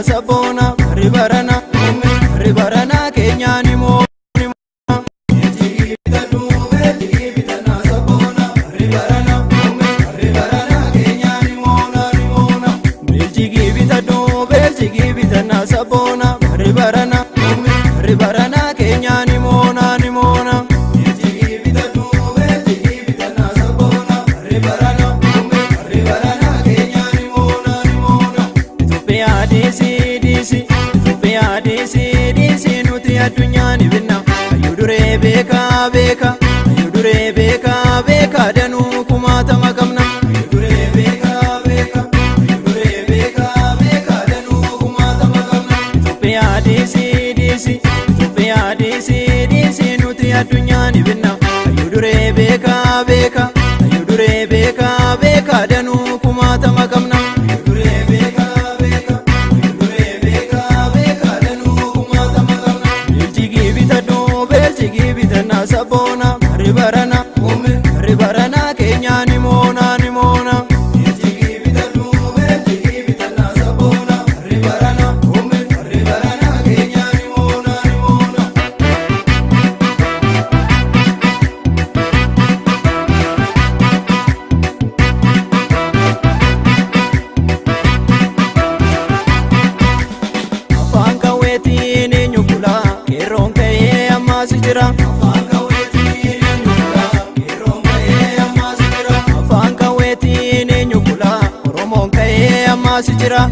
sabona ribarana Kenya ni mo Belchigi bitadhu Belchigi bitana sabona ribarana Kenya ni mona Belchigi bitadhu Belchigi bitana sabona ribarana Kenya ni mona Belchigi bitadhu Belchigi bitana sabona ribarana Kenya ni mona Ethiopia DC nuti adunya ni binna ayudure beka danu kumata makamna ayudure beka danu kumata makamna Ethiopia DC nuti adunya ni binna ayudure beka danu kumata makamna Belchigi bitana sabona ribarana Kenya ni mona Belchigi bitadhu Belchigi bitana sabona ribarana Kenya ni mona Afanga weti ni nyukula keronke Sijira Afanga weti ni nyukula Oromon kaye amma sijira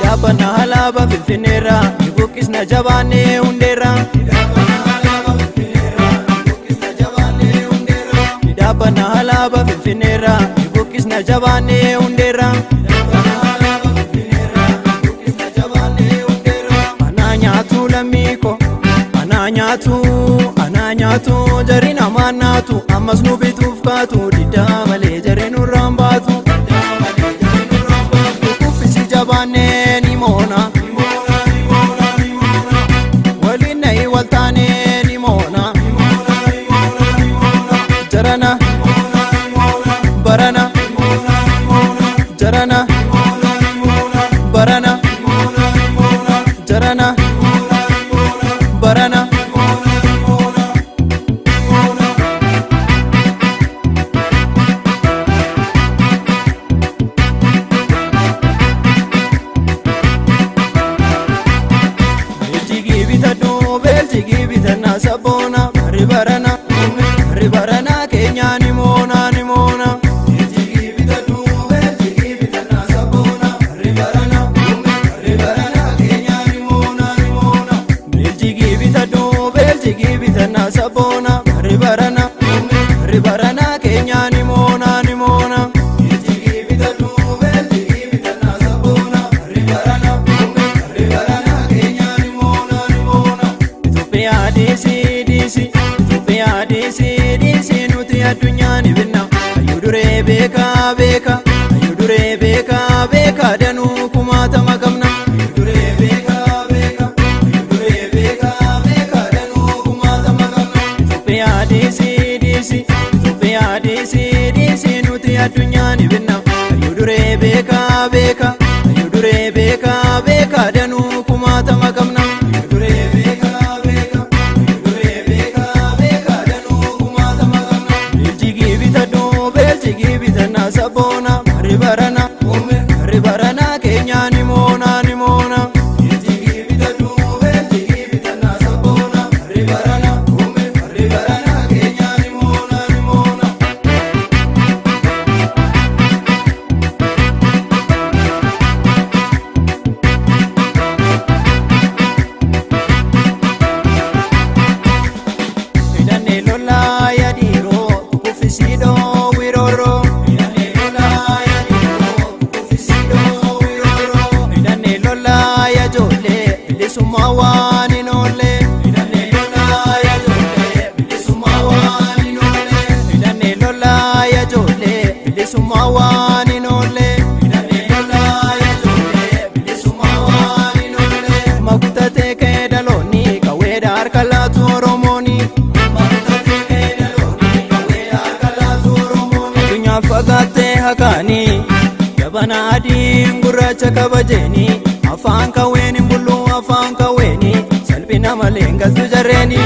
Dabana halaba filfinera Ibukis na jabane hundera Dabana halaba filfinera Ibukis na jabane hundera Ananyatu jarina manatu ammas nu bituuf kaatu diddaa malee jarinu rambaatu kuffisi jabaanee ni moona waliin na'i waltaanee ni moona jarana barana jarana barana jarana barana Belchigi bitana sabona ribarana Kenya ni mona Belchigi bitadhu Belchigi bitana sabona ribarana Kenya ni mona Belchigi bitadhu Belchigi bitana sabona ribarana Kenya ni mona Belchigi bitadhu Belchigi bitana sabona ribarana Kenya ni mona Ethiopia DC nuti adunya ni binna ayudure beka danu kumata makamna ayudure beka danu kumata makamna Ethiopia DC nuti adunya ni binna ayudure beka danu kumata makamna Belchigi bitana sabona ribarana Kenya ni mona Belchigi bitadhu Belchigi bitana sabona ribarana Kenya ni mona Qabana adiin gurraacha kabajeeni afaan kawweeni buluu afaan kawweeni salphina malee galtu jarreeni.